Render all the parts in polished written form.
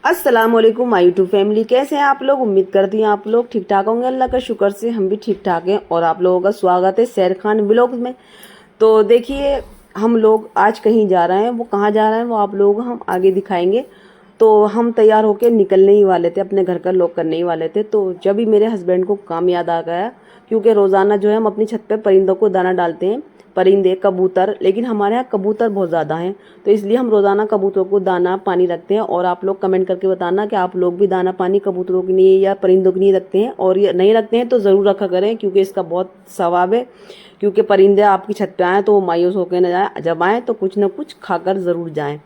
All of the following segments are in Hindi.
अस्सलाम वालेकुम माय यूट्यूब फैमिली, कैसे हैं आप लोग। उम्मीद करती हूँ आप लोग ठीक ठाक होंगे। अल्लाह का शुक्र से हम भी ठीक ठाक हैं और आप लोगों का स्वागत है सैर खान व्लॉग में। तो देखिए, हम लोग आज कहीं जा रहे हैं, वो कहाँ जा रहे हैं वो आप लोगों को हम आगे दिखाएंगे। तो हम तैयार होकर निकलने ही वाले थे, अपने घर का लॉक करने ही वाले थे। तो जब भी मेरे हस्बैंड को काम याद आ गया, क्योंकि रोज़ाना जो है हम अपनी छत पर परिंदों को दाना डालते हैं, परिंदे कबूतर, लेकिन हमारे यहाँ कबूतर बहुत ज़्यादा हैं, तो इसलिए हम रोज़ाना कबूतरों को दाना पानी रखते हैं। और आप लोग कमेंट करके बताना कि आप लोग भी दाना पानी कबूतरों के लिए या परिंदों के लिए रखते हैं, और ये नहीं रखते हैं तो ज़रूर रखा करें, क्योंकि इसका बहुत सवाब है। क्योंकि परिंदे आपकी छत पे आएँ तो वो मायूस होकर न जाए, जब आएँ तो कुछ ना कुछ खाकर ज़रूर जाएँ।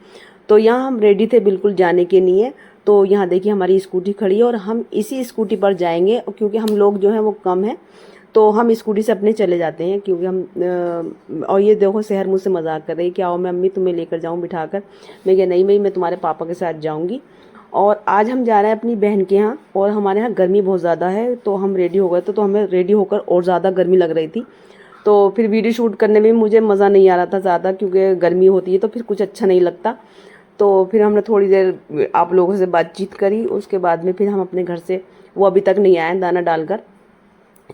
तो यहाँ हम रेडी थे बिल्कुल जाने के लिए। तो यहाँ देखिए हमारी स्कूटी खड़ी है और हम इसी स्कूटी पर जाएंगे, क्योंकि हम लोग जो हैं वो कम हैं, तो हम स्कूटी से अपने चले जाते हैं। क्योंकि हम और ये देखो शहर मुझसे मजाक कर रही है कि आओ मैं अम्मी तुम्हें लेकर जाऊँ बिठाकर। मैं कहा नहीं भाई, मैं तुम्हारे पापा के साथ जाऊँगी। और आज हम जा रहे हैं अपनी बहन के यहाँ, और हमारे यहाँ गर्मी बहुत ज़्यादा है, तो हम रेडी हो गए थे। तो हमें रेडी होकर और ज़्यादा गर्मी लग रही थी, तो फिर वीडियो शूट करने में मुझे मज़ा नहीं आ रहा था ज़्यादा, क्योंकि गर्मी होती है तो फिर कुछ अच्छा नहीं लगता। तो फिर हमने थोड़ी देर आप लोगों से बातचीत करी, उसके बाद में फिर हम अपने घर से, वो अभी तक नहीं आए, दाना डालकर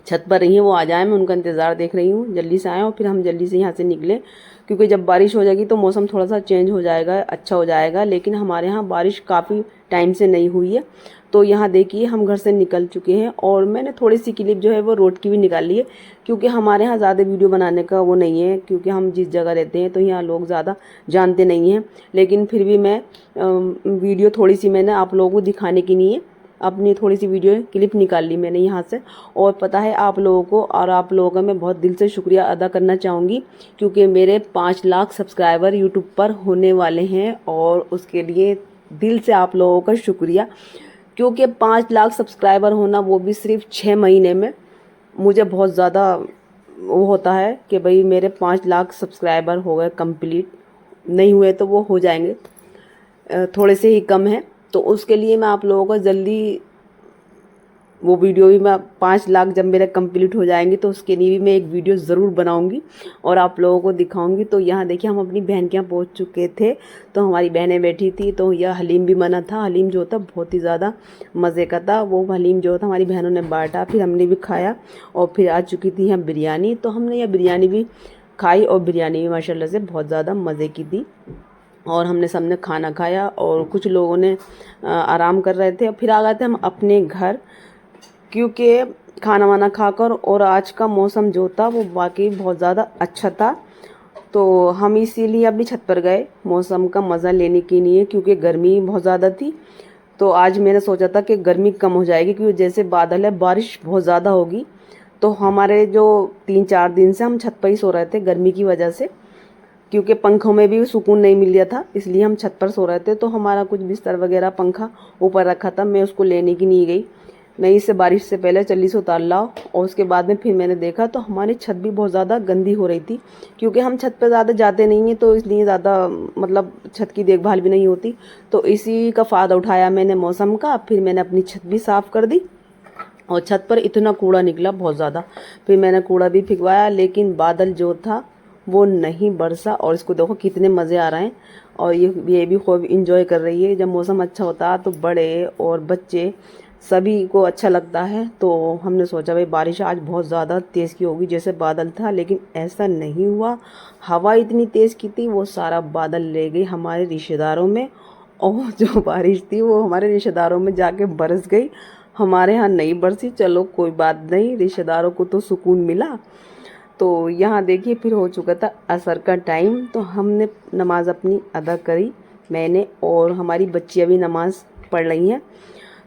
छत पर रही हैं, वो आ जाए, मैं उनका इंतज़ार देख रही हूँ, जल्दी से आएँ और फिर हम जल्दी से यहाँ से निकलें। क्योंकि जब बारिश हो जाएगी तो मौसम थोड़ा सा चेंज हो जाएगा, अच्छा हो जाएगा। लेकिन हमारे यहाँ बारिश काफ़ी टाइम से नहीं हुई है। तो यहाँ देखिए हम घर से निकल चुके हैं, और मैंने थोड़ी सी क्लिप जो है वो रोड की भी निकाल ली है, क्योंकि हमारे यहाँ ज़्यादा वीडियो बनाने का वो नहीं है, क्योंकि हम जिस जगह रहते हैं तो यहाँ लोग ज़्यादा जानते नहीं हैं। लेकिन फिर भी मैं वीडियो थोड़ी सी मैंने आप लोगों को दिखाने के लिए अपनी थोड़ी सी वीडियो क्लिप निकाल ली मैंने यहाँ से। और पता है आप लोगों को, और आप लोगों का मैं बहुत दिल से शुक्रिया अदा करना चाहूँगी, क्योंकि मेरे 5 लाख सब्सक्राइबर यूट्यूब पर होने वाले हैं, और उसके लिए दिल से आप लोगों का शुक्रिया। क्योंकि 5 लाख सब्सक्राइबर होना, वो भी सिर्फ 6 महीने में, मुझे बहुत ज़्यादा वो होता है कि भाई मेरे 5 लाख सब्सक्राइबर हो गए कंप्लीट। नहीं हुए तो वो हो जाएंगे, थोड़े से ही कम है। तो उसके लिए मैं आप लोगों को जल्दी वो वीडियो भी, मैं 5 लाख जब मेरे कंप्लीट हो जाएंगे तो उसके लिए भी मैं एक वीडियो ज़रूर बनाऊंगी और आप लोगों को दिखाऊंगी। तो यहाँ देखिए हम अपनी बहन के यहाँ पहुँच चुके थे, तो हमारी बहनें बैठी थी। तो यह हलीम भी बना था, हलीम जो था बहुत ही ज़्यादा मज़े का था। वो हलीम जो था हमारी बहनों ने बांटा, फिर हमने भी खाया। और फिर आ चुकी थी यहाँ बिरयानी, तो हमने यह बिरयानी भी खाई, और बिरयानी भी माशाल्लाह से बहुत ज़्यादा मज़े की थी। और हमने सबने खाना खाया, और कुछ लोगों ने आराम कर रहे थे। फिर आ गए थे हम अपने घर, क्योंकि खाना वाना खाकर, और आज का मौसम जो था वो वाकई बहुत ज़्यादा अच्छा था। तो हम इसीलिए अपनी छत पर गए मौसम का मज़ा लेने के लिए, क्योंकि गर्मी बहुत ज़्यादा थी। तो आज मैंने सोचा था कि गर्मी कम हो जाएगी, क्योंकि जैसे बादल है बारिश बहुत ज़्यादा होगी। तो हमारे जो 3-4 दिन से हम छत पर ही सो रहे थे गर्मी की वजह से, क्योंकि पंखों में भी सुकून नहीं मिल रहा था, इसलिए हम छत पर सो रहे थे। तो हमारा कुछ बिस्तर वगैरह पंखा ऊपर रखा था, मैं उसको लेने की नहीं गई, मैं इससे बारिश से पहले जल्दी से उतार लाओ। और उसके बाद में फिर मैंने देखा तो हमारी छत भी बहुत ज़्यादा गंदी हो रही थी, क्योंकि हम छत पर ज़्यादा जाते नहीं हैं, तो इसलिए ज़्यादा मतलब छत की देखभाल भी नहीं होती। तो इसी का फ़ायदा उठाया मैंने मौसम का, फिर मैंने अपनी छत भी साफ़ कर दी। और छत पर इतना कूड़ा निकला बहुत ज़्यादा, फिर मैंने कूड़ा भी फिकवाया, लेकिन बादल जो था वो नहीं बरसा। और इसको देखो कितने मज़े आ रहे हैं, और ये भी खूब इंजॉय कर रही है। जब मौसम अच्छा होता है तो बड़े और बच्चे सभी को अच्छा लगता है। तो हमने सोचा भाई बारिश आज बहुत ज़्यादा तेज़ की होगी जैसे बादल था, लेकिन ऐसा नहीं हुआ। हवा इतनी तेज़ की थी, वो सारा बादल ले गई हमारे रिश्तेदारों में, और जो बारिश थी वो हमारे रिश्तेदारों में जाके बरस गई, हमारे यहाँ नहीं बरसी। चलो कोई बात नहीं, रिश्तेदारों को तो सुकून मिला। तो यहाँ देखिए फिर हो चुका था असर का टाइम, तो हमने नमाज़ अपनी अदा करी मैंने, और हमारी बच्चियाँ भी नमाज़ पढ़ रही हैं,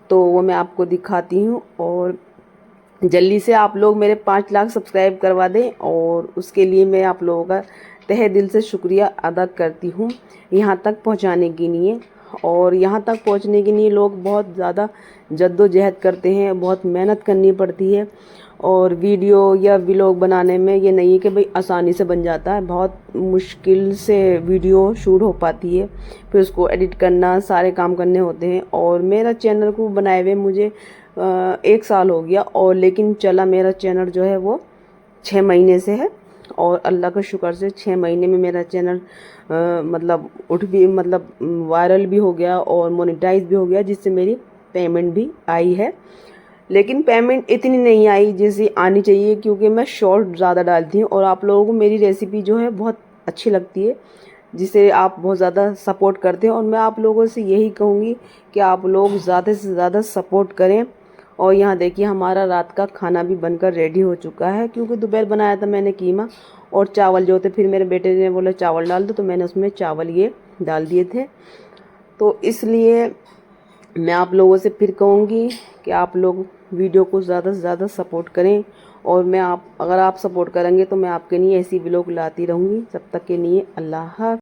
तो वो मैं आपको दिखाती हूँ। और जल्दी से आप लोग मेरे 5 लाख सब्सक्राइब करवा दें, और उसके लिए मैं आप लोगों का तहे दिल से शुक्रिया अदा करती हूँ यहाँ तक पहुँचाने के लिए। और यहाँ तक पहुँचने के लिए लोग बहुत ज़्यादा जद्दोजहद करते हैं, बहुत मेहनत करनी पड़ती है। और वीडियो या व्लॉग बनाने में ये नहीं है कि भाई आसानी से बन जाता है, बहुत मुश्किल से वीडियो शूट हो पाती है, फिर उसको एडिट करना, सारे काम करने होते हैं। और मेरा चैनल को बनाए हुए मुझे 1 साल हो गया, और लेकिन चला मेरा चैनल जो है वो 6 महीने से है। और अल्लाह का शुक्र से 6 महीने में मेरा चैनल मतलब वायरल भी हो गया और मोनेटाइज भी हो गया, जिससे मेरी पेमेंट भी आई है। लेकिन पेमेंट इतनी नहीं आई जैसी आनी चाहिए, क्योंकि मैं शॉर्ट ज़्यादा डालती हूँ और आप लोगों को मेरी रेसिपी जो है बहुत अच्छी लगती है, जिसे आप बहुत ज़्यादा सपोर्ट करते हैं। और मैं आप लोगों से यही कहूँगी कि आप लोग ज़्यादा से ज़्यादा सपोर्ट करें। और यहाँ देखिए हमारा रात का खाना भी बनकर रेडी हो चुका है, क्योंकि दोपहर बनाया था मैंने कीमा और चावल जो थे, फिर मेरे बेटे ने बोला चावल डाल दो, तो मैंने उसमें चावल ये डाल दिए थे। तो इसलिए मैं आप लोगों से फिर कहूँगी कि आप लोग वीडियो को ज़्यादा से ज़्यादा सपोर्ट करें। और अगर आप सपोर्ट करेंगे तो मैं आपके लिए ऐसी व्लॉग लाती रहूँगी। तब तक के लिए अल्लाह हाफ़िज़।